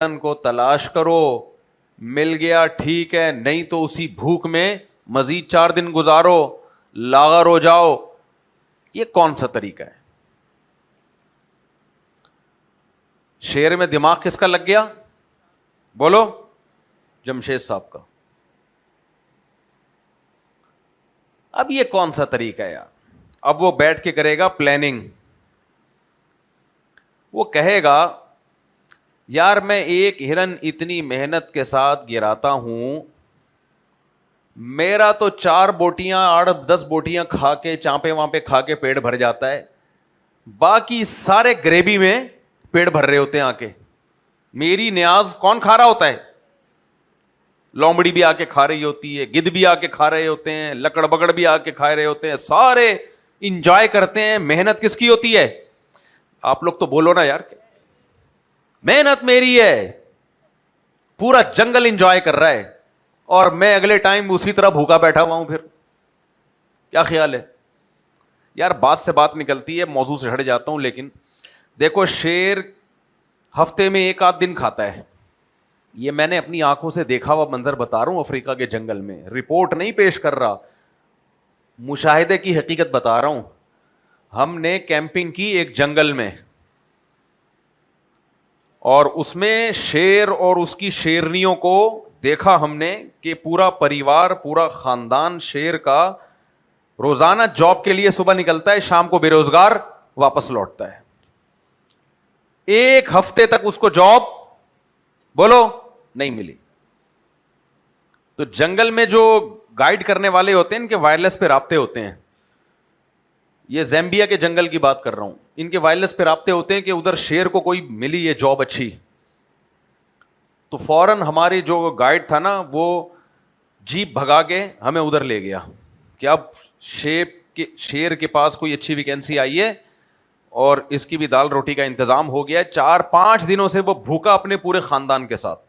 ہرن کو تلاش کرو, مل گیا ٹھیک ہے, نہیں تو اسی بھوک میں مزید 4 دن گزارو, لاغر ہو جاؤ. یہ کون سا طریقہ ہے؟ شیر میں دماغ کس کا لگ گیا؟ بولو. جمشید صاحب کا. اب یہ کون سا طریقہ ہے یار؟ اب وہ بیٹھ کے کرے گا پلاننگ, وہ کہے گا یار میں ایک ہرن اتنی محنت کے ساتھ گراتا ہوں, میرا تو 4 بوٹیاں 8-10 بوٹیاں کھا کے چانپے وہاں پہ کھا کے پیٹ بھر جاتا ہے, باقی سارے گریوی میں پیٹ بھر رہے ہوتے ہیں آ کے. میری نیاز کون کھا رہا ہوتا ہے؟ لومڑی بھی آ کے کھا رہی ہوتی ہے, گدھ بھی آ کے کھا رہے ہوتے ہیں, لکڑ بگڑ بھی آ کے کھا رہے ہوتے ہیں, سارے انجوائے کرتے ہیں. محنت کس کی ہوتی ہے؟ آپ لوگ تو بولو نا یار, محنت میری ہے. پورا جنگل انجوائے کر رہا ہے اور میں اگلے ٹائم اسی طرح بھوکا بیٹھا ہوا ہوں. پھر کیا خیال ہے یار؟ بات سے بات نکلتی ہے, موضوع سے ہٹ جاتا ہوں. لیکن دیکھو, شیر ہفتے میں 1 آدھ دن کھاتا ہے. یہ میں نے اپنی آنکھوں سے دیکھا ہوا منظر بتا رہا ہوں. افریقہ کے جنگل میں, رپورٹ نہیں پیش کر رہا, مشاہدے کی حقیقت بتا رہا ہوں. ہم نے کیمپنگ کی ایک جنگل میں, اور اس میں شیر اور اس کی شیرنیوں کو دیکھا ہم نے کہ پورا پریوار, پورا خاندان شیر کا روزانہ جاب کے لیے صبح نکلتا ہے, شام کو بے روزگار واپس لوٹتا ہے. 1 ہفتے تک اس کو جاب بولو نہیں ملی. تو جنگل میں جو گائیڈ کرنے والے ہوتے ہیں ان کے وائرلیس پہ رابطے ہوتے ہیں. یہ زیمبیا کے جنگل کی بات کر رہا ہوں. ان کے وائرلیس پہ رابطے ہوتے ہیں کہ ادھر شیر کو کوئی ملی یہ جاب اچھی, تو فوراً ہماری جو گائیڈ تھا نا وہ جیپ بھگا کے ہمیں ادھر لے گیا کہ اب شیر کے پاس کوئی اچھی ویکینسی آئی ہے اور اس کی بھی دال روٹی کا انتظام ہو گیا ہے. 4-5 دنوں سے وہ بھوکا اپنے پورے خاندان کے ساتھ.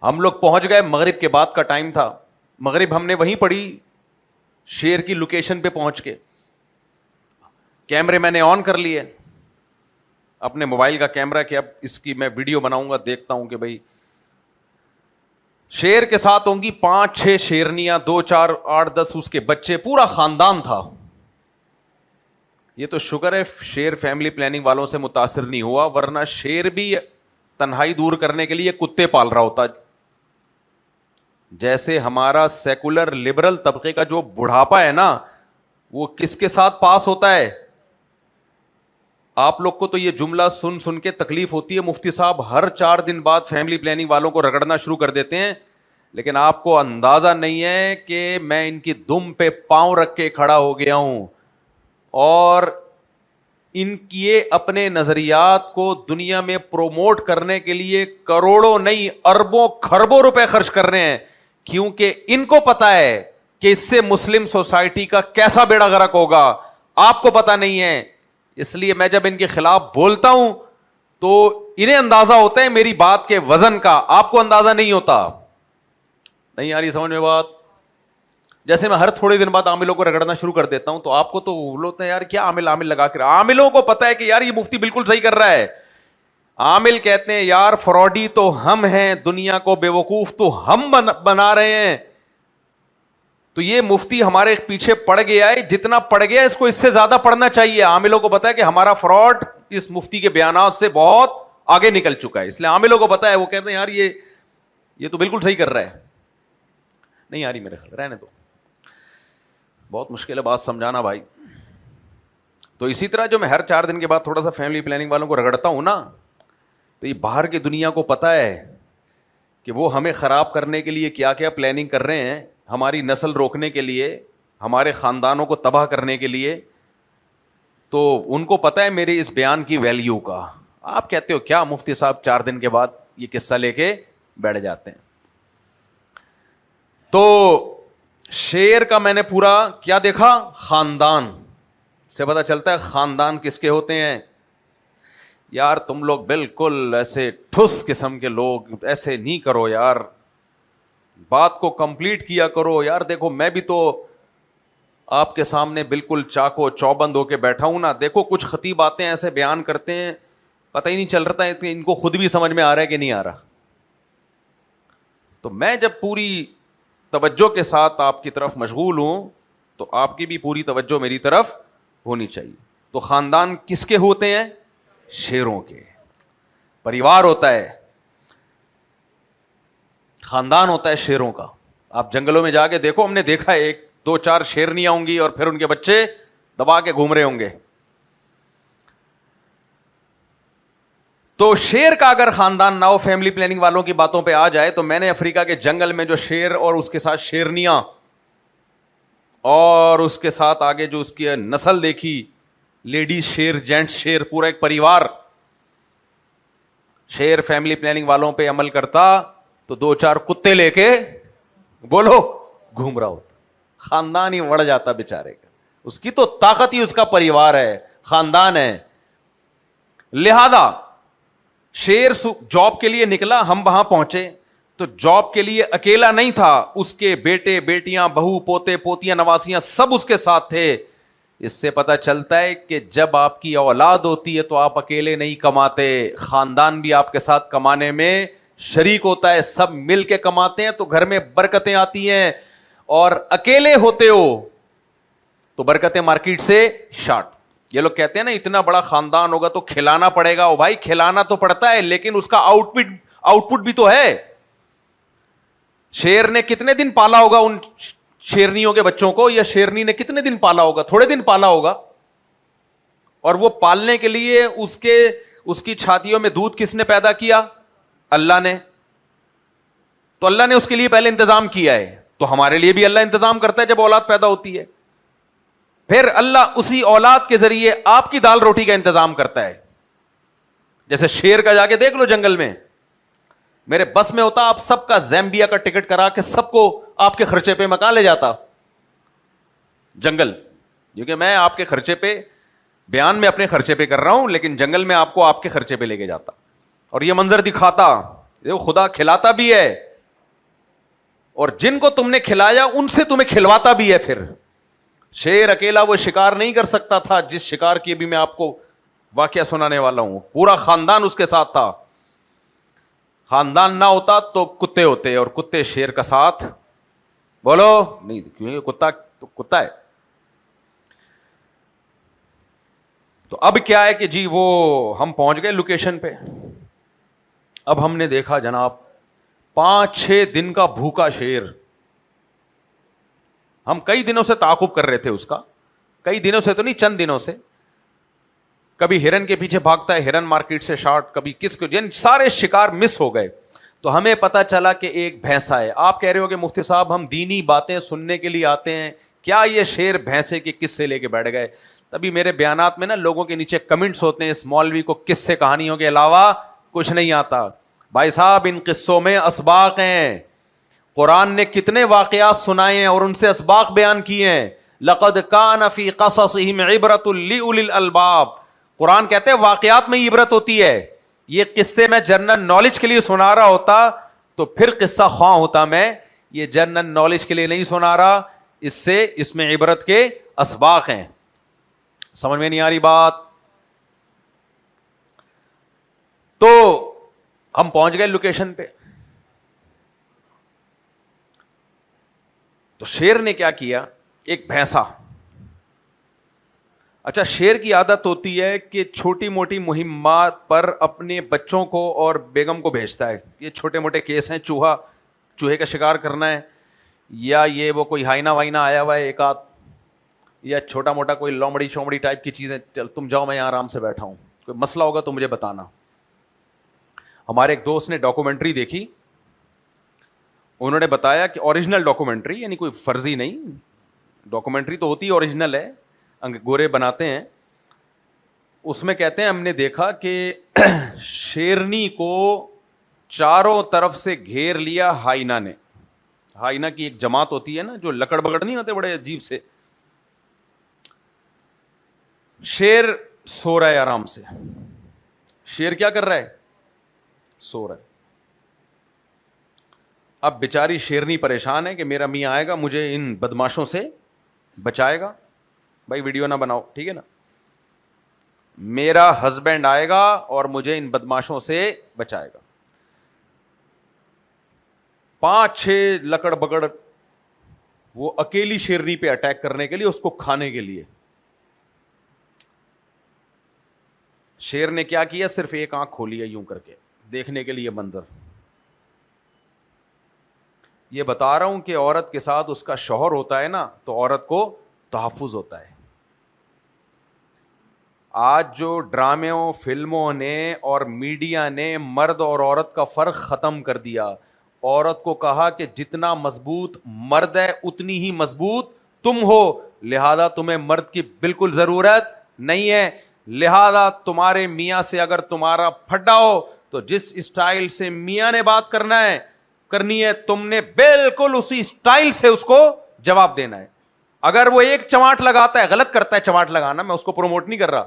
ہم لوگ پہنچ گئے, مغرب کے بعد کا ٹائم تھا. مغرب ہم نے وہیں پڑھی, شیر کی لوکیشن پہ پہنچ کے. کیمرے میں نے آن کر لیے اپنے موبائل کا کیمرہ کہ اب اس کی میں ویڈیو بناؤں گا. دیکھتا ہوں کہ بھائی شیر کے ساتھ ہوں گی 5-6 شیرنیاں, 2-4 8-10 اس کے بچے, پورا خاندان تھا. یہ تو شکر ہے شیر فیملی پلاننگ والوں سے متاثر نہیں ہوا, ورنہ شیر بھی تنہائی دور کرنے کے لیے کتے پال رہا ہوتا. جیسے ہمارا سیکولر لبرل طبقے کا جو بڑھاپا ہے نا, وہ کس کے ساتھ پاس ہوتا ہے؟ آپ لوگ کو تو یہ جملہ سن سن کے تکلیف ہوتی ہے, مفتی صاحب ہر 4 دن بعد فیملی پلاننگ والوں کو رگڑنا شروع کر دیتے ہیں. لیکن آپ کو اندازہ نہیں ہے کہ میں ان کی دم پہ پاؤں رکھ کے کھڑا ہو گیا ہوں, اور ان کی اپنے نظریات کو دنیا میں پروموٹ کرنے کے لیے کروڑوں نہیں اربوں خربوں روپے خرچ کر رہے ہیں, کیونکہ ان کو پتا ہے کہ اس سے مسلم سوسائٹی کا کیسا بیڑا غرق ہوگا. آپ کو پتا نہیں ہے, اس لیے میں جب ان کے خلاف بولتا ہوں تو انہیں اندازہ ہوتا ہے میری بات کے وزن کا, آپ کو اندازہ نہیں ہوتا. نہیں آ رہی سمجھ میں بات؟ جیسے میں ہر تھوڑے دن بعد عاملوں کو رگڑنا شروع کر دیتا ہوں تو آپ کو تو بولتے ہیں یار کیا عامل لگا کے, عاملوں کو پتا ہے کہ یار یہ مفتی بالکل صحیح کر رہا ہے. عامل کہتے ہیں یار فراڈی تو ہم ہیں, دنیا کو بیوقوف تو ہم بنا رہے ہیں. تو یہ مفتی ہمارے پیچھے پڑ گیا ہے, جتنا پڑ گیا اس کو اس سے زیادہ پڑھنا چاہیے. عاملوں کو پتا ہے کہ ہمارا فراڈ اس مفتی کے بیانات سے بہت آگے نکل چکا ہے, اس لیے عاملوں کو پتا ہے, وہ کہتے ہیں یار یہ تو بالکل صحیح کر رہا ہے. نہیں آ رہی میرے خیال, رہنے دو, بہت مشکل ہے بات سمجھانا بھائی. تو اسی طرح جو میں ہر 4 دن کے بعد تھوڑا سا فیملی پلاننگ والوں کو رگڑتا ہوں نا, تو یہ باہر کی دنیا کو پتا ہے کہ وہ ہمیں خراب کرنے کے لیے کیا کیا پلاننگ کر رہے ہیں, ہماری نسل روکنے کے لیے, ہمارے خاندانوں کو تباہ کرنے کے لیے. تو ان کو پتا ہے میرے اس بیان کی ویلیو کا. آپ کہتے ہو کیا مفتی صاحب 4 دن کے بعد یہ قصہ لے کے بیٹھ جاتے ہیں. تو شیر کا میں نے پورا کیا دیکھا, خاندان سے پتا چلتا ہے خاندان کس کے ہوتے ہیں. یار تم لوگ بالکل ایسے ٹھس قسم کے لوگ, ایسے نہیں کرو یار, بات کو کمپلیٹ کیا کرو یار. دیکھو میں بھی تو آپ کے سامنے بالکل چاقو چوبند ہو کے بیٹھا ہوں نا. دیکھو کچھ خطیب آتے ہیں ایسے بیان کرتے ہیں, پتہ ہی نہیں چل رہا ہے ان کو خود بھی سمجھ میں آ رہا ہے کہ نہیں آ رہا. تو میں جب پوری توجہ کے ساتھ آپ کی طرف مشغول ہوں تو آپ کی بھی پوری توجہ میری طرف ہونی چاہیے. تو خاندان کس کے ہوتے ہیں؟ شیروں کے. پریوار ہوتا ہے, خاندان ہوتا ہے شیروں کا. آپ جنگلوں میں جا کے دیکھو, ہم نے دیکھا ہے 1-2-4 شیرنیاں ہوں گی اور پھر ان کے بچے دبا کے گھوم رہے ہوں گے. تو شیر کا اگر خاندان نہ ہو, فیملی پلاننگ والوں کی باتوں پہ آ جائے, تو میں نے افریقہ کے جنگل میں جو شیر اور اس کے ساتھ شیرنیاں اور اس کے ساتھ آگے جو اس کی نسل دیکھی, لیڈیز شیر, جینٹس شیر, پورا ایک پریوار. شیر فیملی پلاننگ والوں پہ عمل کرتا تو 2-4 کتے لے کے بولو گھوم رہا ہوتا, خاندان ہی بڑھ جاتا بیچارے کا. اس کی تو طاقت ہی اس کا پریوار ہے, خاندان ہے. لہذا شیر جاب کے لیے نکلا, ہم وہاں پہنچے تو جاب کے لیے اکیلا نہیں تھا, اس کے بیٹے بیٹیاں بہو پوتے پوتیاں نواسیاں سب اس کے ساتھ تھے. اس سے پتہ چلتا ہے کہ جب آپ کی اولاد ہوتی ہے تو آپ اکیلے نہیں کماتے, خاندان بھی آپ کے ساتھ کمانے میں شریک ہوتا ہے, سب مل کے کماتے ہیں تو گھر میں برکتیں آتی ہیں. اور اکیلے ہوتے ہو تو برکتیں مارکیٹ سے شارٹ. یہ لوگ کہتے ہیں نا اتنا بڑا خاندان ہوگا تو کھلانا پڑے گا. او بھائی کھلانا تو پڑتا ہے لیکن اس کا آؤٹ پٹ بھی تو ہے. شیر نے کتنے دن پالا ہوگا ان شیرنیوں کے بچوں کو, یا شیرنی نے کتنے دن پالا ہوگا؟ تھوڑے دن پالا ہوگا. اور وہ پالنے کے لیے اس کی چھاتیوں میں دودھ کس نے پیدا کیا؟ اللہ نے. تو اللہ نے اس کے لیے پہلے انتظام کیا ہے, تو ہمارے لیے بھی اللہ انتظام کرتا ہے جب اولاد پیدا ہوتی ہے. پھر اللہ اسی اولاد کے ذریعے آپ کی دال روٹی کا انتظام کرتا ہے. جیسے شیر کا جا کے دیکھ لو جنگل میں, میرے بس میں ہوتا آپ سب کا زیمبیا کا ٹکٹ کرا کے سب کو آپ کے خرچے پہ مکان لے جاتا جنگل. کیونکہ میں آپ کے خرچے پہ بیان میں اپنے خرچے پہ کر رہا ہوں, لیکن جنگل میں آپ کو آپ کے خرچے پہ لے کے جاتا اور یہ منظر دکھاتا. دیکھو خدا کھلاتا بھی ہے اور جن کو تم نے کھلایا ان سے تمہیں کھلواتا بھی ہے. پھر شیر اکیلا وہ شکار نہیں کر سکتا تھا جس شکار کی بھی میں آپ کو واقعہ سنانے والا ہوں. پورا خاندان اس کے ساتھ تھا. خاندان نہ ہوتا تو کتے ہوتے, اور کتے شیر کا ساتھ بولو نہیں, کیونکہ کتا تو کتا ہے. تو اب کیا ہے کہ جی وہ ہم پہنچ گئے لوکیشن پہ. اب ہم نے دیکھا جناب 5-6 دن کا بھوکا شیر. ہم کئی دنوں سے تعاقب کر رہے تھے اس کا, کئی دنوں سے تو نہیں, چند دنوں سے. کبھی ہرن کے پیچھے بھاگتا ہے, ہرن مارکیٹ سے شارٹ, کبھی کس کو, جن سارے شکار مس ہو گئے. تو ہمیں پتا چلا کہ ایک بھینسا ہے. آپ کہہ رہے ہو کہ مفتی صاحب ہم دینی باتیں سننے کے لیے آتے ہیں, کیا یہ شیر بھینسے کے کس سے لے کے بیٹھ گئے؟ تبھی میرے بیانات میں نا لوگوں کے نیچے کمنٹس ہوتے ہیں, اس مولوی کو کس سے کہانیوں کے علاوہ کچھ نہیں آتا. بھائی صاحب ان قصوں میں اسباق ہیں, قرآن نے کتنے واقعات سنائے ہیں اور ان سے اسباق بیان کیے ہیں. لقد کان فی قصصہم عبرۃ لأولی الالباب. قرآن کہتے ہیں واقعات میں عبرت ہوتی ہے. یہ قصے میں جنرل نالج کے لیے سنا رہا ہوتا تو پھر قصہ خواہ ہوتا میں. یہ جنرل نالج کے لیے نہیں سنا رہا, اس میں عبرت کے اسباق ہیں. سمجھ میں نہیں آ رہی بات؟ تو ہم پہنچ گئے لوکیشن پہ. تو شیر نے کیا کیا, ایک بھینسا. اچھا, شیر کی عادت ہوتی ہے کہ چھوٹی موٹی مہمات پر اپنے بچوں کو اور بیگم کو بھیجتا ہے. یہ چھوٹے موٹے کیس ہیں, چوہے کا شکار کرنا ہے, یا یہ وہ کوئی ہائنا وائنا آیا ہوا ہے ایک آدھ, یا چھوٹا موٹا کوئی لومڑی شومڑی ٹائپ کی چیزیں. چل تم جاؤ, میں یہاں آرام سے بیٹھا ہوں, کوئی مسئلہ ہوگا تو مجھے بتانا. ہمارے ایک دوست نے ڈاکومنٹری دیکھی, انہوں نے بتایا کہ اوریجنل ڈاکومنٹری, یعنی کوئی فرضی نہیں, ڈاکومنٹری تو ہوتی ہے اوریجنل ہے, گورے بناتے ہیں. اس میں کہتے ہیں ہم نے دیکھا کہ شیرنی کو چاروں طرف سے گھیر لیا ہائنا نے. ہائنا کی ایک جماعت ہوتی ہے نا جو لکڑ بگڑ نہیں ہوتے, بڑے عجیب سے. شیر سو رہا ہے آرام سے. شیر کیا کر رہا ہے؟ سو رہا ہے. اب بیچاری شیرنی پریشان ہے کہ میرا میاں آئے گا, مجھے ان بدماشوں سے بچائے گا. بھائی ویڈیو نہ بناؤ, ٹھیک ہے نا. میرا ہسبینڈ آئے گا اور مجھے ان بدماشوں سے بچائے گا. 5-6 لکڑ بگڑ وہ اکیلی شیرنی پہ اٹیک کرنے کے لیے, اس کو کھانے کے لیے. شیر نے کیا کیا, صرف ایک آنکھ کھولی ہے یوں کر کے دیکھنے کے لیے منظر. یہ بتا رہا ہوں کہ عورت کے ساتھ اس کا شوہر ہوتا ہے نا تو عورت کو تحفظ ہوتا ہے. آج جو ڈراموں فلموں نے اور میڈیا نے مرد اور عورت کا فرق ختم کر دیا. عورت کو کہا کہ جتنا مضبوط مرد ہے اتنی ہی مضبوط تم ہو, لہذا تمہیں مرد کی بالکل ضرورت نہیں ہے. لہذا تمہارے میاں سے اگر تمہارا پھڈا ہو تو جس اسٹائل سے میاں نے بات کرنی ہے تم نے بالکل اسی اسٹائل سے اس کو جواب دینا ہے. اگر وہ ایک چماٹ لگاتا ہے, غلط کرتا ہے چماٹ لگانا, میں اس کو پروموٹ نہیں کر رہا,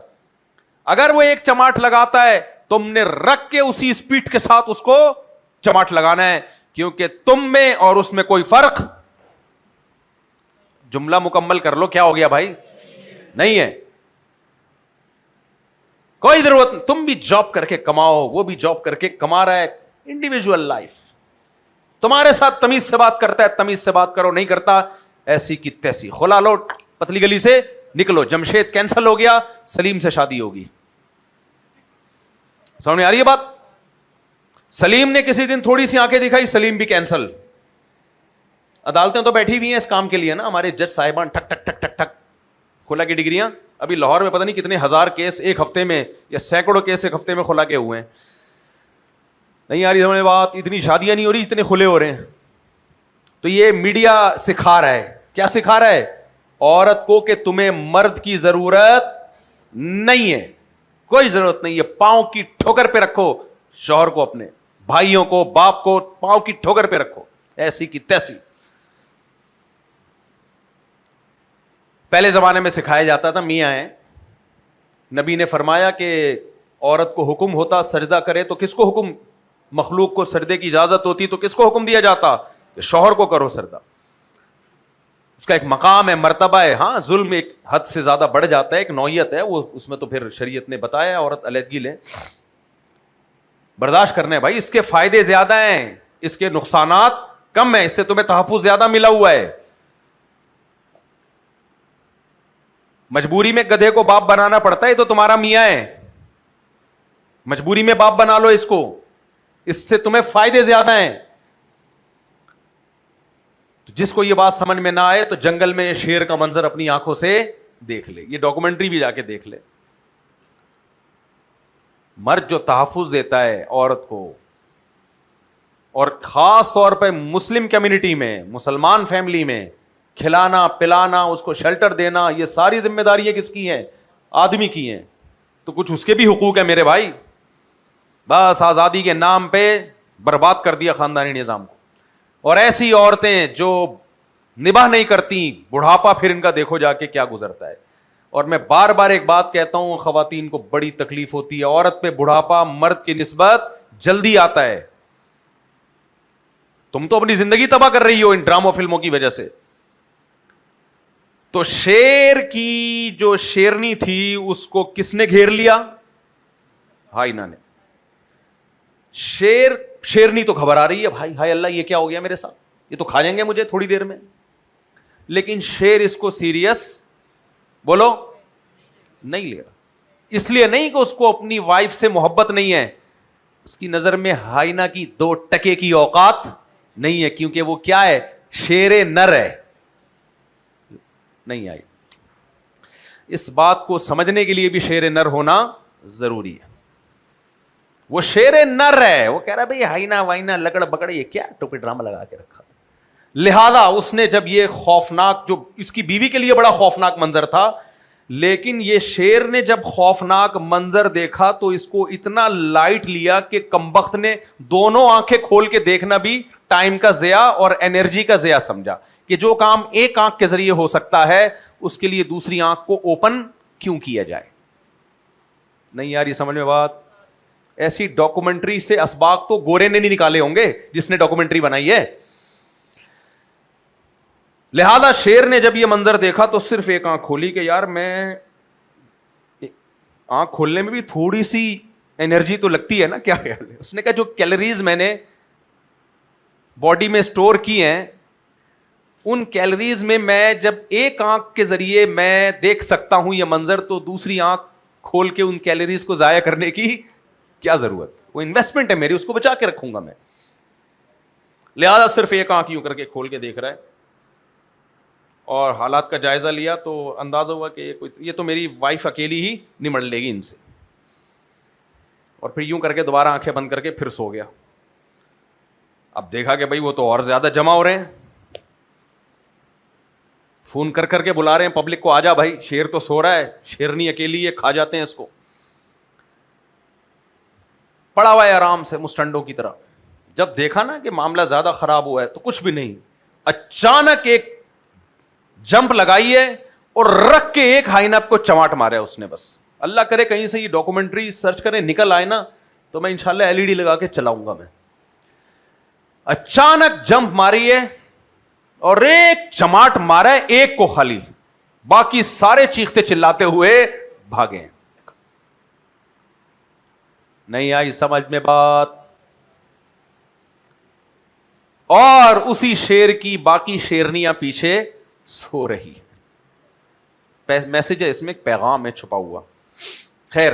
اگر وہ ایک چماٹ لگاتا ہے تم نے رکھ کے اسی اسپیڈ کے ساتھ اس کو چماٹ لگانا ہے, کیونکہ تم میں اور اس میں کوئی فرق. جملہ مکمل کر لو, کیا ہو گیا بھائی, نہیں ہے کوئی ضرورت. تم بھی جاب کر کے کماؤ, وہ بھی جاب کر کے کما رہا ہے, انڈیویجول لائف. تمہارے ساتھ تمیز سے بات کرتا ہے تمیز سے بات کرو, نہیں کرتا ایسی کی تیسی کھلا لو, پتلی گلی سے نکلو. جمشید کینسل ہو گیا, سلیم سے شادی ہوگی. سمجھ میں آ رہی ہے بات؟ سلیم نے کسی دن تھوڑی سی آنکھیں دکھائی, سلیم بھی کینسل. عدالتیں تو بیٹھی ہوئی ہیں اس کام کے لیے نا, ہمارے جج صاحبان ٹھک ٹھک ٹھک ٹھک ٹھک کھلا کی ڈگریاں. ابھی لاہور میں پتہ نہیں کتنے ہزار کیس ایک ہفتے میں یا سینکڑوں کیس ایک ہفتے میں کھلا کے ہوئے ہیں. نہیں آ رہی سمجھ میں بات؟ اتنی شادیاں نہیں ہو رہی اتنے کھلے ہو رہے ہیں. تو یہ میڈیا سکھا رہا ہے, کیا سکھا رہا ہے عورت کو, کہ تمہیں مرد کی ضرورت نہیں ہے, کوئی ضرورت نہیں ہے. پاؤں کی ٹھوکر پہ رکھو شوہر کو, اپنے بھائیوں کو, باپ کو پاؤں کی ٹھوکر پہ رکھو, ایسی کی تیسی. پہلے زمانے میں سکھایا جاتا تھا, میاں ہیں, نبی نے فرمایا کہ عورت کو حکم ہوتا سجدہ کرے تو کس کو حکم, مخلوق کو سجدے کی اجازت ہوتی تو کس کو حکم دیا جاتا, کہ شوہر کو کرو سجدہ. اس کا ایک مقام ہے, مرتبہ ہے. ہاں ظلم ایک حد سے زیادہ بڑھ جاتا ہے, ایک نوعیت ہے وہ, اس میں تو پھر شریعت نے بتایا عورت علیحدگی لے, برداشت کرنا ہے بھائی. اس کے فائدے زیادہ ہیں, اس کے نقصانات کم ہیں, اس سے تمہیں تحفظ زیادہ ملا ہوا ہے. مجبوری میں گدھے کو باپ بنانا پڑتا ہے, تو تمہارا میاں ہے, مجبوری میں باپ بنا لو اس کو, اس سے تمہیں فائدے زیادہ ہیں. جس کو یہ بات سمجھ میں نہ آئے تو جنگل میں شیر کا منظر اپنی آنکھوں سے دیکھ لے, یہ ڈاکومنٹری بھی جا کے دیکھ لے. مرد جو تحفظ دیتا ہے عورت کو, اور خاص طور پہ مسلم کمیونٹی میں, مسلمان فیملی میں, کھلانا پلانا, اس کو شیلٹر دینا, یہ ساری ذمہ داریاں کس کی ہیں, آدمی کی ہیں. تو کچھ اس کے بھی حقوق ہیں میرے بھائی. بس آزادی کے نام پہ برباد کر دیا خاندانی نظام کو. اور ایسی عورتیں جو نباہ نہیں کرتی, بڑھاپا پھر ان کا دیکھو جا کے کیا گزرتا ہے. اور میں بار بار ایک بات کہتا ہوں, خواتین کو بڑی تکلیف ہوتی ہے, عورت پہ بڑھاپا مرد کی نسبت جلدی آتا ہے. تم تو اپنی زندگی تباہ کر رہی ہو ان ڈراموں فلموں کی وجہ سے. تو شیر کی جو شیرنی تھی اس کو کس نے گھیر لیا, ہائنا نے. شیرنی تو گھبرا رہی ہے, بھائی ہائے اللہ یہ کیا ہو گیا میرے ساتھ, یہ تو کھا جائیں گے مجھے تھوڑی دیر میں. لیکن شیر اس کو سیریس بولو نہیں لے رہا. اس لیے نہیں کہ اس کو اپنی وائف سے محبت نہیں ہے, اس کی نظر میں ہائنا کی 2 ٹکے کی اوقات نہیں ہے, کیونکہ وہ کیا ہے, شیر نر ہے. نہیں آئی. اس بات کو سمجھنے کے لیے بھی شیر نر ہونا ضروری ہے. وہ شیر نر ہے, وہ کہہ رہا بھائی ہائنا وائنا لکڑ بکڑ یہ کیا ٹوپی ڈرامہ لگا کے رکھا. لہذا اس نے جب یہ خوفناک, جو اس کی بیوی کے لیے بڑا خوفناک منظر تھا, لیکن یہ شیر نے جب خوفناک منظر دیکھا تو اس کو اتنا لائٹ لیا کہ کمبخت نے دونوں آنکھیں کھول کے دیکھنا بھی ٹائم کا ضیاع اور انرجی کا ضیاع سمجھا, کہ جو کام ایک آنکھ کے ذریعے ہو سکتا ہے اس کے لیے دوسری آنکھ کو اوپن کیوں کیا جائے. نہیں یار یہ سمجھ میں بات؟ ایسی ڈاکومنٹری سے اسباق تو گورے نے نہیں نکالے ہوں گے جس نے ڈاکومنٹری بنائی ہے. لہذا شیر نے جب یہ منظر دیکھا تو صرف ایک آنکھ کھولی کہ یار میں آنکھ کھولنے میں بھی تھوڑی سی انرجی تو لگتی ہے نا, کیا خیال ہے؟ اس نے کہا جو کیلوریز میں نے باڈی میں اسٹور کی ہیں, ان کیلوریز میں جب ایک آنکھ کے ذریعے میں دیکھ سکتا ہوں یہ منظر, تو دوسری آنکھ کھول کے ان کیلوریز کو ضائع کرنے کی کیا ضرورت؟ وہ انویسٹمنٹ ہے میری, اس کو بچا کے رکھوں گا میں. لہذا صرف ایک آنکھ یوں کر کے کھول کے دیکھ رہا ہے, اور حالات کا جائزہ لیا تو اندازہ ہوا کہ یہ تو میری وائف اکیلی ہی نمٹ لے گی ان سے. اور پھر یوں کر کے دوبارہ آنکھیں بند کر کے پھر سو گیا. اب دیکھا کہ بھائی وہ تو اور زیادہ جمع ہو رہے ہیں, فون کر کر کے بلا رہے ہیں پبلک کو, آ جا بھائی, شیر تو سو رہا ہے, شیرنی اکیلی ہے, کھا جاتے ہیں اس کو. پڑا ہوا ہے آرام سے مسٹنڈوں کی طرح. جب دیکھا نا کہ معاملہ زیادہ خراب ہوا ہے تو کچھ بھی نہیں, اچانک ایک جمپ لگائی ہے اور رکھ کے ایک ہائی نپ کو چماٹ مارا اس نے. بس اللہ کرے کہیں سے یہ ڈاکومنٹری سرچ کریں نکل آئے نا تو میں انشاءاللہ LED لگا کے چلاؤں گا میں. اچانک جمپ ماری ہے اور ایک چماٹ مارا ہے ایک کو خالی, باقی سارے چیختے چلاتے ہوئے بھاگے. نہیں آئی سمجھ میں بات؟ اور اسی شیر کی باقی شیرنیاں پیچھے سو رہی. میسج ہے اس میں, ایک پیغام ہے چھپا ہوا. خیر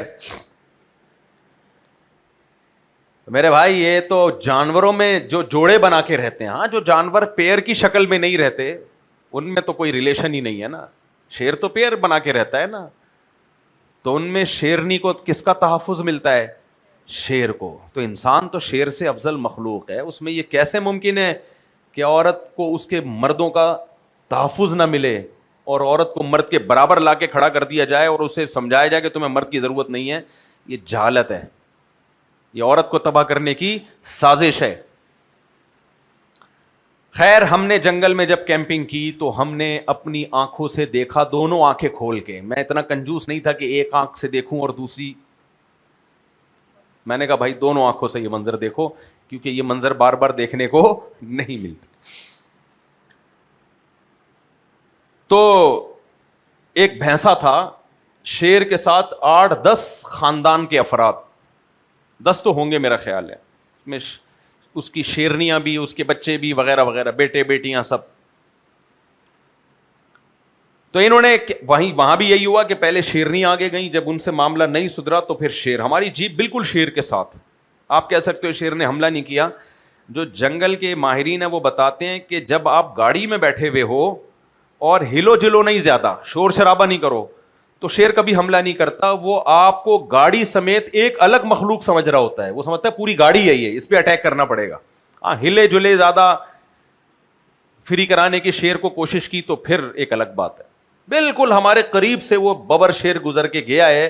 میرے بھائی, یہ تو جانوروں میں جو جوڑے بنا کے رہتے ہیں, ہاں جو جانور پیر کی شکل میں نہیں رہتے ان میں تو کوئی ریلیشن ہی نہیں ہے نا. شیر تو پیر بنا کے رہتا ہے نا, تو ان میں شیرنی کو کس کا تحفظ ملتا ہے؟ شیر کو. تو انسان تو شیر سے افضل مخلوق ہے, اس میں یہ کیسے ممکن ہے کہ عورت کو اس کے مردوں کا تحفظ نہ ملے اور عورت کو مرد کے برابر لا کے کھڑا کر دیا جائے اور اسے سمجھایا جائے کہ تمہیں مرد کی ضرورت نہیں ہے؟ یہ جہالت ہے, یہ عورت کو تباہ کرنے کی سازش ہے. خیر ہم نے جنگل میں جب کیمپنگ کی تو ہم نے اپنی آنکھوں سے دیکھا, دونوں آنکھیں کھول کے. میں اتنا کنجوس نہیں تھا کہ ایک آنکھ سے دیکھوں اور دوسری, میں نے کہا بھائی دونوں آنکھوں سے یہ منظر دیکھو, کیونکہ یہ منظر بار بار دیکھنے کو نہیں ملتے. تو ایک بھینسا تھا, شیر کے ساتھ 8-10 خاندان کے افراد, 10 تو ہوں گے میرا خیال ہے, میں اس کی شیرنیاں بھی, اس کے بچے بھی, وغیرہ وغیرہ, بیٹے بیٹیاں سب. تو انہوں نے وہاں بھی یہی ہوا کہ پہلے شیرنی آگے گئیں, جب ان سے معاملہ نہیں سدھرا تو پھر شیر. ہماری جیپ بالکل شیر کے ساتھ, آپ کہہ سکتے ہو شیر نے حملہ نہیں کیا. جو جنگل کے ماہرین ہیں وہ بتاتے ہیں کہ جب آپ گاڑی میں بیٹھے ہوئے ہو اور ہلو جلو نہیں, زیادہ شور شرابہ نہیں کرو, تو شیر کبھی حملہ نہیں کرتا. وہ آپ کو گاڑی سمیت ایک الگ مخلوق سمجھ رہا ہوتا ہے, وہ سمجھتا ہے پوری گاڑی ہے یہ, اس پہ اٹیک کرنا پڑے گا. ہاں ہلے جلے زیادہ فری کرانے کی شیر کو کوشش کی تو پھر ایک الگ بات ہے. بالکل ہمارے قریب سے وہ ببر شیر گزر کے گیا ہے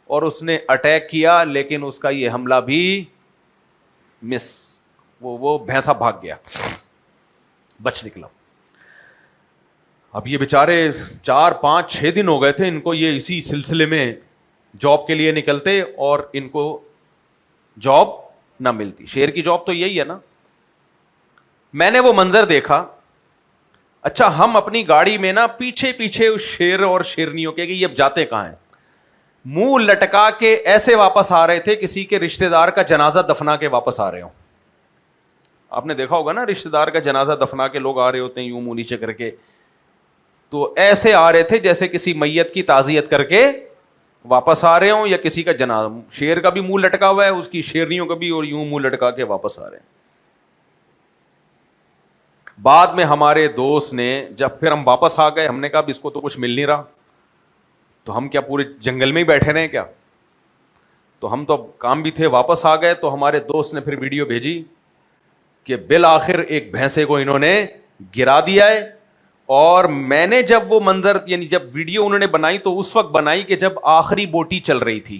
اور اس نے اٹیک کیا, لیکن اس کا یہ حملہ بھی مس, وہ بھینسا بھاگ گیا, بچ نکلا. اب یہ بیچارے 4-5-6 دن ہو گئے تھے ان کو یہ اسی سلسلے میں جاب کے لیے نکلتے اور ان کو جاب نہ ملتی. شیر کی جاب تو یہی ہے نا. میں نے وہ منظر دیکھا. اچھا ہم اپنی گاڑی میں نا پیچھے پیچھے شیر اور شیرنیوں کے, کہ یہ اب جاتے کہاں ہیں, منہ لٹکا کے ایسے واپس آ رہے تھے کسی کے رشتہ دار کا جنازہ دفنا کے واپس آ رہے ہوں. آپ نے دیکھا ہوگا نا رشتہ دار کا جنازہ دفنا کے لوگ آ رہے ہوتے ہیں یوں منہ نیچے کر کے, تو ایسے آ رہے تھے جیسے کسی میت کی تعزیت کر کے واپس آ رہے ہوں, یا کسی کا جنازہ. شیر کا بھی منہ لٹکا ہوا ہے, اس کی شیرنیوں کا بھی, اور یوں منہ لٹکا کے واپس آ رہے ہیں. بعد میں ہمارے دوست نے, جب پھر ہم واپس آ گئے, ہم نے کہا اب اس کو تو کچھ مل نہیں رہا, تو ہم کیا پورے جنگل میں ہی بیٹھے رہے کیا؟ تو ہم تو اب کام بھی تھے, واپس آ گئے. تو ہمارے دوست نے پھر ویڈیو بھیجی کہ بالآخر ایک بھینسے کو انہوں نے گرا دیا ہے. اور میں نے جب وہ منظر, یعنی جب ویڈیو انہوں نے بنائی تو اس وقت بنائی کہ جب آخری بوٹی چل رہی تھی,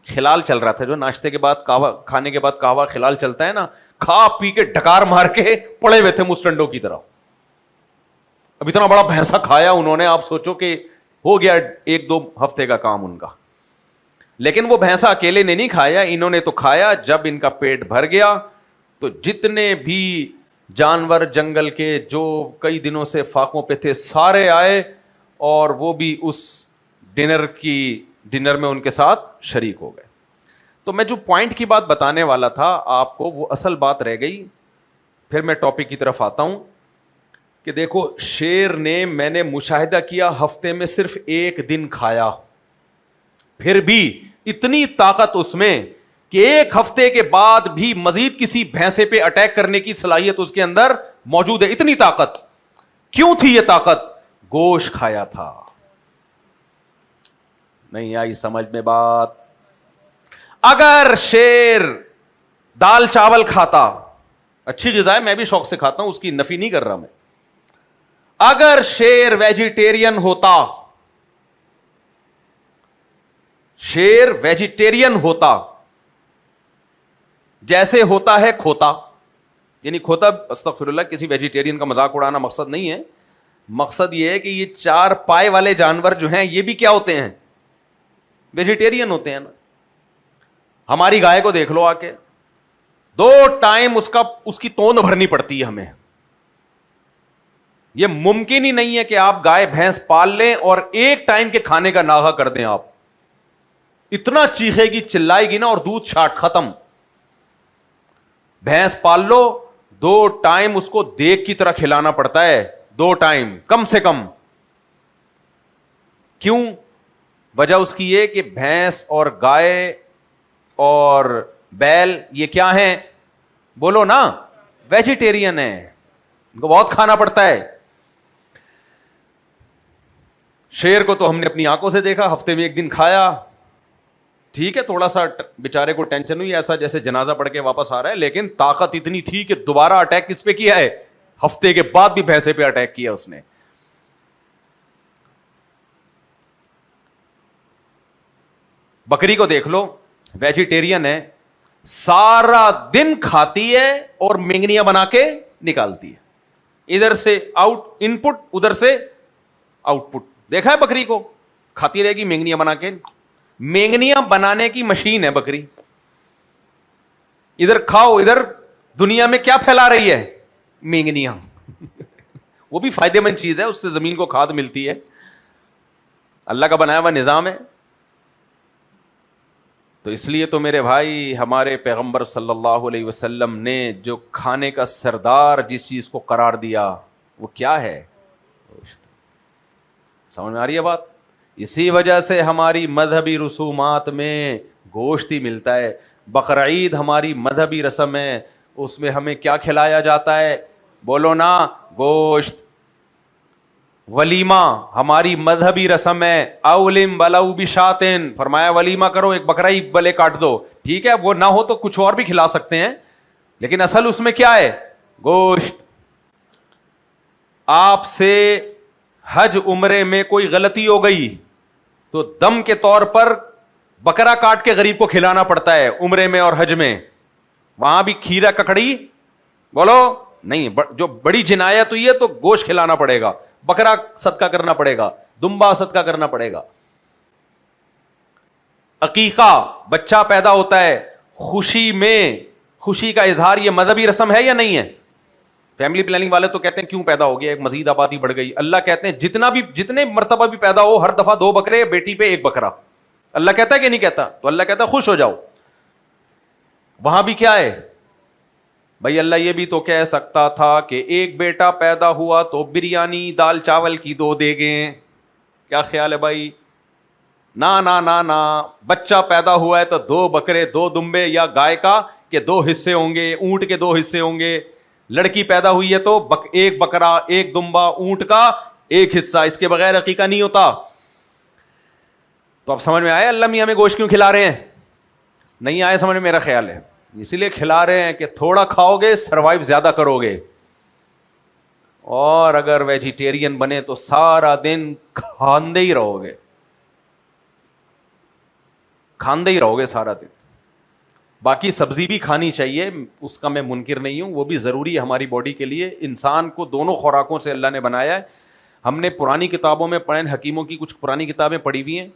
خلال چل رہا تھا, جو ناشتے کے بعد کہوا, کھانے کے بعد کہوا خلال چلتا ہے نا, کھا پی کے ڈکار مار کے پڑے ہوئے تھے مسٹنڈوں کی طرح. اب اتنا بڑا بھینسا کھایا انہوں نے, آپ سوچو کہ ہو گیا 1-2 ہفتے کا کام ان کا. لیکن وہ بھینسا اکیلے نے نہیں کھایا, انہوں نے تو کھایا. جب ان کا پیٹ بھر گیا تو جتنے بھی جانور جنگل کے جو کئی دنوں سے فاقوں پہ تھے سارے آئے, اور وہ بھی اس ڈنر کی ڈنر میں ان کے ساتھ شریک ہو گئے. تو میں جو پوائنٹ کی بات بتانے والا تھا آپ کو وہ اصل بات رہ گئی. پھر میں ٹاپک کی طرف آتا ہوں کہ دیکھو شیر نے, میں نے مشاہدہ کیا, ہفتے میں صرف ایک دن کھایا, پھر بھی اتنی طاقت اس میں کہ ایک ہفتے کے بعد بھی مزید کسی بھینسے پہ اٹیک کرنے کی صلاحیت اس کے اندر موجود ہے. اتنی طاقت. کیوں تھی یہ طاقت؟ گوشت کھایا تھا. نہیں آئی سمجھ میں بات؟ اگر شیر دال چاول کھاتا, اچھی غذا ہے, میں بھی شوق سے کھاتا ہوں, اس کی نفی نہیں کر رہا میں. اگر شیر ویجیٹیرین ہوتا, شیر ویجیٹیرین ہوتا جیسے ہوتا ہے کھوتا, یعنی کھوتا, استغفر اللہ, کسی ویجیٹیرین کا مذاق اڑانا مقصد نہیں ہے, مقصد یہ ہے کہ یہ چار پائے والے جانور جو ہیں یہ بھی کیا ہوتے ہیں؟ ویجیٹیرین ہوتے ہیں نا. ہماری گائے کو دیکھ لو آ کے, 2 ٹائم اس کی توند بھرنی پڑتی ہے ہمیں. یہ ممکن ہی نہیں ہے کہ آپ گائے بھینس پال لیں اور ایک ٹائم کے کھانے کا ناغہ کر دیں. آپ اتنا چیخے گی, چلائے گی نا, اور دودھ چھاٹ ختم. بھینس پال لو, 2 ٹائم اس کو دیگ کی طرح کھلانا پڑتا ہے, 2 ٹائم کم سے کم. کیوں؟ وجہ اس کی یہ کہ بھینس اور گائے اور بیل یہ کیا ہیں؟ بولو نا, ویجیٹیرین ہیں, ان کو بہت کھانا پڑتا ہے. شیر کو تو ہم نے اپنی آنکھوں سے دیکھا, ہفتے میں ایک دن کھایا, ٹھیک ہے, تھوڑا سا بیچارے کو ٹینشن ہوئی, ایسا جیسے جنازہ پڑھ کے واپس آ رہا ہے, لیکن طاقت اتنی تھی کہ دوبارہ اٹیک کس پہ کیا ہے؟ ہفتے کے بعد بھی بھینسے پہ اٹیک کیا اس نے. بکری کو دیکھ لو, ویجیٹیرین ہے, سارا دن کھاتی ہے اور مینگنیاں بنا کے نکالتی ہے, ادھر سے آؤٹ ان پٹ, ادھر سے آؤٹ پٹ. دیکھا ہے بکری کو, کھاتی رہے گی مینگنیاں بنا کے. مینگنیاں بنانے کی مشین ہے بکری. ادھر کھاؤ, ادھر دنیا میں کیا پھیلا رہی ہے؟ مینگنیاں. وہ بھی فائدے مند چیز ہے, اس سے زمین کو کھاد ملتی ہے, اللہ کا بنایا ہوا نظام ہے. تو اس لیے تو میرے بھائی ہمارے پیغمبر صلی اللہ علیہ وسلم نے جو کھانے کا سردار جس چیز کو قرار دیا وہ کیا ہے؟ سمجھ میں آ رہی ہے بات؟ اسی وجہ سے ہماری مذہبی رسومات میں گوشت ہی ملتا ہے. بقرعید ہماری مذہبی رسم ہے, اس میں ہمیں کیا کھلایا جاتا ہے؟ بولو نا, گوشت. ولیمہ ہماری مذہبی رسم ہے, اولم بلو بشاتن, فرمایا ولیمہ کرو, ایک بکرا ہی بلے کاٹ دو. ٹھیک ہے, وہ نہ ہو تو کچھ اور بھی کھلا سکتے ہیں, لیکن اصل اس میں کیا ہے؟ گوشت. آپ سے حج عمرے میں کوئی غلطی ہو گئی تو دم کے طور پر بکرا کاٹ کے غریب کو کھلانا پڑتا ہے عمرے میں اور حج میں. وہاں بھی کھیرا ککڑی بولو نہیں, جو بڑی جنایت ہوئی ہے تو گوشت کھلانا پڑے گا, بکرا صدقہ کرنا پڑے گا, دمبا صدقہ کرنا پڑے گا. عقیقہ بچہ پیدا ہوتا ہے, خوشی میں خوشی کا اظہار, یہ مذہبی رسم ہے یا نہیں ہے؟ فیملی پلاننگ والے تو کہتے ہیں کیوں پیدا ہو گیا, ایک مزید آبادی بڑھ گئی. اللہ کہتے ہیں جتنے مرتبہ بھی پیدا ہو, ہر دفعہ 2 بکرے, بیٹی پہ 1 بکرا. اللہ کہتا ہے کہ نہیں کہتا؟ تو اللہ کہتا ہے خوش ہو جاؤ. وہاں بھی کیا ہے بھائی؟ اللہ یہ بھی تو کہہ سکتا تھا کہ ایک بیٹا پیدا ہوا تو بریانی دال چاول کی 2 دیگیں. کیا خیال ہے بھائی؟ نا نا نا نا, بچہ پیدا ہوا ہے تو 2 بکرے 2 دمبے, یا گائے کا کہ 2 حصے ہوں گے, اونٹ کے 2 حصے ہوں گے. لڑکی پیدا ہوئی ہے تو 1 بکرا 1 دمبا, اونٹ کا 1 حصہ, اس کے بغیر عقیقہ نہیں ہوتا. تو اب سمجھ میں آیا اللہ میاں ہمیں گوشت کیوں کھلا رہے ہیں؟ نہیں آیا سمجھ میں؟ میرا خیال ہے اسی لیے کھلا رہے ہیں کہ تھوڑا کھاؤ گے سروائیو زیادہ کرو گے, اور اگر ویجیٹیرین بنے تو سارا دن کھاندے ہی رہو گے, کھاندے ہی رہو گے سارا دن. باقی سبزی بھی کھانی چاہیے, اس کا میں منکر نہیں ہوں, وہ بھی ضروری ہے ہماری باڈی کے لیے. انسان کو دونوں خوراکوں سے اللہ نے بنایا ہے. ہم نے پرانی کتابوں میں پڑھے, حکیموں کی کچھ پرانی کتابیں پڑھی ہوئی ہیں,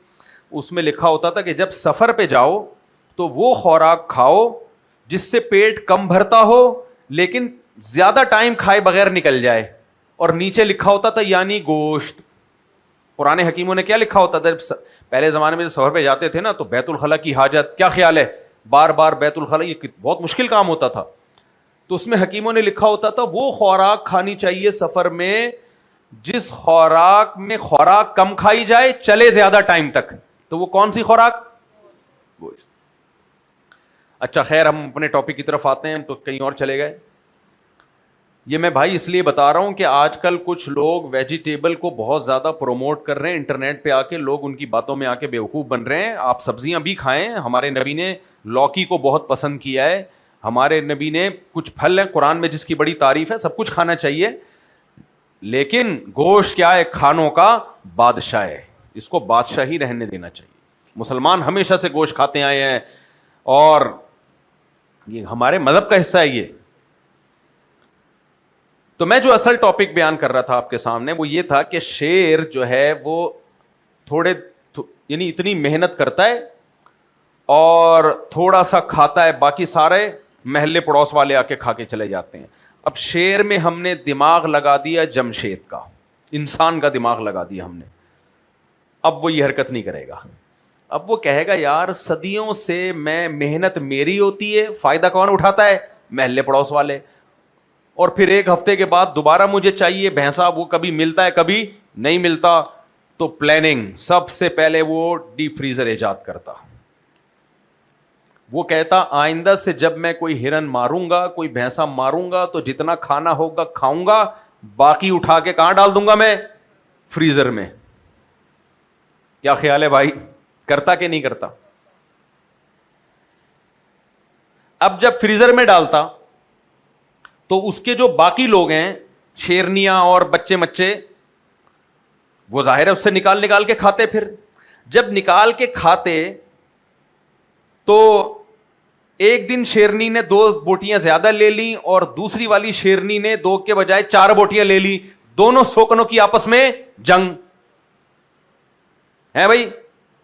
اس میں لکھا ہوتا تھا کہ جب سفر پہ جاؤ تو وہ خوراک کھاؤ جس سے پیٹ کم بھرتا ہو لیکن زیادہ ٹائم کھائے بغیر نکل جائے. اور نیچے لکھا ہوتا تھا یعنی گوشت. پرانے حکیموں نے کیا لکھا ہوتا تھا؟ پہلے زمانے میں سفر پہ جاتے تھے نا تو بیت الخلا کی حاجت, کیا خیال ہے, بار بار بیت الخلا, یہ بہت مشکل کام ہوتا تھا. تو اس میں حکیموں نے لکھا ہوتا تھا وہ خوراک کھانی چاہیے سفر میں جس خوراک میں خوراک کم کھائی جائے, چلے زیادہ ٹائم تک. تو وہ کون سی خوراک؟ گوشت. اچھا خیر, ہم اپنے ٹاپک کی طرف آتے ہیں, تو کہیں اور چلے گئے. یہ میں بھائی اس لیے بتا رہا ہوں کہ آج کل کچھ لوگ ویجیٹیبل کو بہت زیادہ پروموٹ کر رہے ہیں, انٹرنیٹ پہ آ کے لوگ ان کی باتوں میں آ کے بیوقوف بن رہے ہیں. آپ سبزیاں بھی کھائیں, ہمارے نبی نے لوکی کو بہت پسند کیا ہے, ہمارے نبی نے کچھ پھل ہیں قرآن میں جس کی بڑی تعریف ہے, سب کچھ کھانا چاہیے, لیکن گوشت کیا ہے, کھانوں کا بادشاہ ہے, اس کو بادشاہ ہی رہنے دینا چاہیے. مسلمان ہمیشہ سے گوشت کھاتے آئے ہیں اور یہ ہمارے مذہب کا حصہ ہے یہ. تو میں جو اصل ٹاپک بیان کر رہا تھا آپ کے سامنے وہ یہ تھا کہ شیر جو ہے وہ یعنی اتنی محنت کرتا ہے اور تھوڑا سا کھاتا ہے, باقی سارے محلے پڑوس والے آ کے کھا کے چلے جاتے ہیں. اب شیر میں ہم نے دماغ لگا دیا جمشید کا, انسان کا دماغ لگا دیا ہم نے. اب وہ یہ حرکت نہیں کرے گا. اب وہ کہے گا یار صدیوں سے میں محنت میری ہوتی ہے, فائدہ کون اٹھاتا ہے؟ محلے پڑوس والے. اور پھر ایک ہفتے کے بعد دوبارہ مجھے چاہیے بھینسا, وہ کبھی ملتا ہے کبھی نہیں ملتا. تو پلاننگ سب سے پہلے وہ ڈیپ فریزر ایجاد کرتا. وہ کہتا آئندہ سے جب میں کوئی ہرن ماروں گا, کوئی بھینسا ماروں گا, تو جتنا کھانا ہوگا کھاؤں گا, باقی اٹھا کے کہاں ڈال دوں گا میں؟ فریزر میں. کیا خیال ہے بھائی, کرتا کہ نہیں کرتا؟ اب جب فریزر میں ڈالتا تو اس کے جو باقی لوگ ہیں, شیرنیاں اور بچے مچے, وہ ظاہر ہے اس سے نکال کے کھاتے. پھر جب نکال کے کھاتے تو ایک دن شیرنی نے 2 بوٹیاں زیادہ لے لیں اور دوسری والی شیرنی نے 2 کے بجائے 4 بوٹیاں لے لی. دونوں سوکنوں کی آپس میں جنگ ہے بھائی,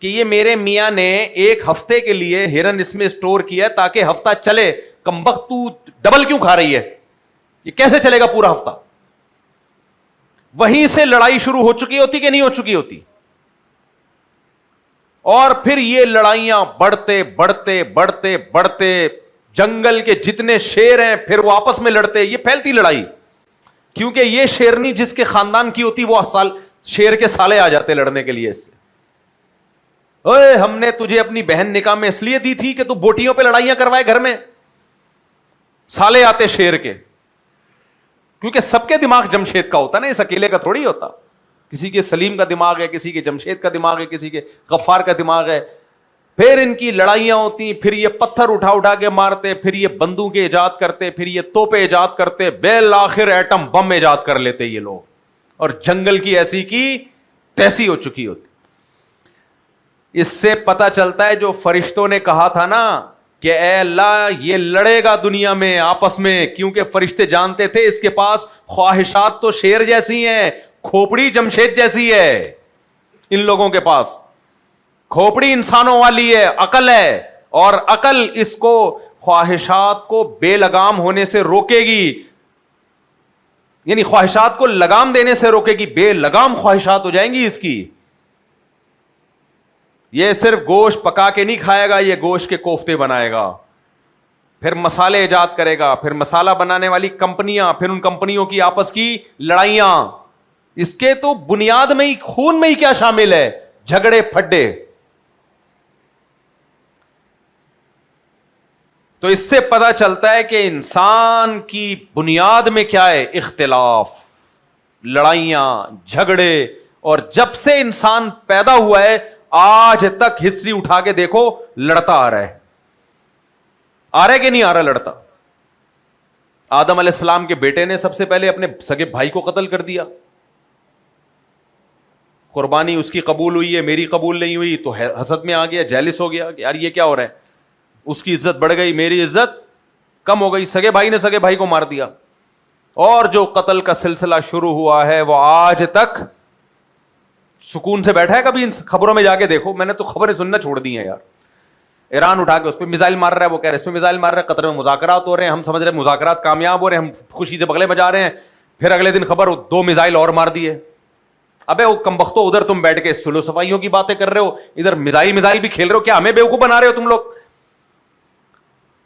کہ یہ میرے میاں نے 1 ہفتے کے لیے ہرن اس میں اسٹور کیا تاکہ ہفتہ چلے, کمبخت تو ڈبل کیوں کھا رہی ہے, یہ کیسے چلے گا پورا ہفتہ؟ وہیں سے لڑائی شروع ہو چکی ہوتی کہ نہیں ہو چکی ہوتی؟ اور پھر یہ لڑائیاں بڑھتے بڑھتے بڑھتے بڑھتے جنگل کے جتنے شیر ہیں پھر وہ آپس میں لڑتے. یہ پھیلتی لڑائی, کیونکہ یہ شیرنی جس کے خاندان کی ہوتی وہ شیر کے سالے آ جاتے لڑنے کے لیے اس سے. اوے ہم نے تجھے اپنی بہن نکاح میں اس لیے دی تھی کہ تو بوٹیوں پہ لڑائیاں کروائے گھر میں. سالے آتے شیر کے, کیونکہ سب کے دماغ جمشید کا ہوتا نا, اس اکیلے کا تھوڑی ہوتا. کسی کے سلیم کا دماغ ہے, کسی کے جمشید کا دماغ ہے, کسی کے غفار کا دماغ ہے. پھر ان کی لڑائیاں ہوتی, پھر یہ پتھر اٹھا کے مارتے, پھر یہ بندوقیں ایجاد کرتے, پھر یہ توپیں ایجاد کرتے, بالآخر ایٹم بم ایجاد کر لیتے یہ لوگ, اور جنگل کی ایسی کی تیسی ہو چکی ہوتی. اس سے پتہ چلتا ہے جو فرشتوں نے کہا تھا نا کہ اے اللہ یہ لڑے گا دنیا میں آپس میں, کیونکہ فرشتے جانتے تھے اس کے پاس خواہشات تو شیر جیسی ہیں, کھوپڑی جمشید جیسی ہے. ان لوگوں کے پاس کھوپڑی انسانوں والی ہے, عقل ہے, اور عقل اس کو خواہشات کو بے لگام ہونے سے روکے گی, یعنی خواہشات کو لگام دینے سے روکے گی. بے لگام خواہشات ہو جائیں گی اس کی. یہ صرف گوشت پکا کے نہیں کھائے گا, یہ گوشت کے کوفتے بنائے گا, پھر مسالے ایجاد کرے گا, پھر مسالہ بنانے والی کمپنیاں, پھر ان کمپنیوں کی آپس کی لڑائیاں. اس کے تو بنیاد میں ہی, خون میں ہی کیا شامل ہے؟ جھگڑے پھڈے. تو اس سے پتہ چلتا ہے کہ انسان کی بنیاد میں کیا ہے؟ اختلاف, لڑائیاں, جھگڑے. اور جب سے انسان پیدا ہوا ہے آج تک ہسٹری اٹھا کے دیکھو لڑتا آ رہا ہے. آ رہا ہے کہ نہیں آ رہا لڑتا؟ آدم علیہ السلام کے بیٹے نے سب سے پہلے اپنے سگے بھائی کو قتل کر دیا. قربانی اس کی قبول ہوئی ہے, میری قبول نہیں ہوئی, تو حسد میں آ گیا, جیلس ہو گیا کہ یار یہ کیا ہو رہا ہے. اس کی عزت بڑھ گئی, میری عزت کم ہو گئی. سگے بھائی نے سگے بھائی کو مار دیا. اور جو قتل کا سلسلہ شروع ہوا ہے وہ آج تک سکون سے بیٹھا ہے. کبھی ان خبروں میں جا کے دیکھو, میں نے تو خبریں سننا چھوڑ دی ہیں یار. ایران اٹھا کے اس پہ میزائل مار رہا ہے, وہ کہہ رہے اس پہ میزائل مار رہا ہے, قطر میں مذاکرات ہو رہے ہیں, ہم سمجھ رہے ہیں مذاکرات کامیاب ہو رہے ہیں, ہم خوشی سے بغلے بجا رہے ہیں. پھر اگلے دن خبر 2 میزائل اور مار دیے. ابے وہ کمبختو ادھر تم بیٹھ کے سلو صفائیوں کی باتیں کر رہے ہو, ادھر میزائل بھی کھیل رہے ہو, کیا ہمیں بیوقوف بنا رہے ہو تم لوگ؟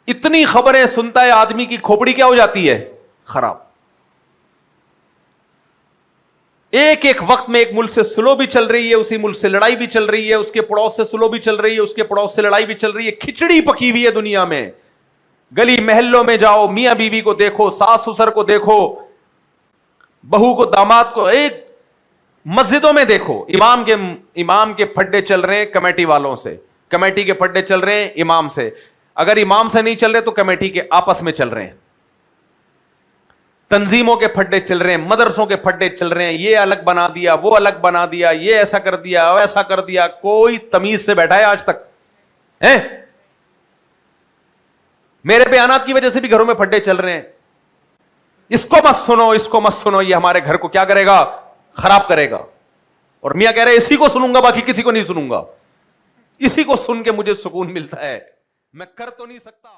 اتنی خبریں سنتا ہے آدمی کی کھوپڑی کیا ہو جاتی ہے, خراب. ایک ایک وقت میں ایک ملک سے سلو بھی چل رہی ہے, اسی ملک سے لڑائی بھی چل رہی ہے, اس کے پڑوس سے سلو بھی چل رہی ہے, اس کے پڑوس سے لڑائی بھی چل رہی ہے, کھچڑی پکی ہوئی ہے دنیا میں. گلی محلوں میں جاؤ, میاں بیوی کو دیکھو, ساس سسر کو دیکھو, بہو کو داماد کو, ایک مسجدوں میں دیکھو امام کے پھڈے چل رہے ہیں کمیٹی والوں سے, کمیٹی کے پھڈے چل رہے ہیں امام سے, اگر امام سے نہیں چل رہے تو کمیٹی کے آپس میں چل رہے ہیں, تنظیموں کے پھڈے چل رہے ہیں, مدرسوں کے پھڈے چل رہے ہیں, یہ الگ بنا دیا, وہ الگ بنا دیا, یہ ایسا کر دیا, ویسا کر دیا. کوئی تمیز سے بیٹھا ہے آج تک؟ میرے بیانات کی وجہ سے بھی گھروں میں پھڈے چل رہے ہیں. اس کو مت سنو, اس کو مت سنو, یہ ہمارے گھر کو کیا کرے گا, خراب کرے گا. اور میاں کہہ رہے اسی کو سنوں گا, باقی کسی کو نہیں سنوں گا. اسی کو سن کے مجھے سکون ملتا ہے, میں کر تو نہیں سکتا.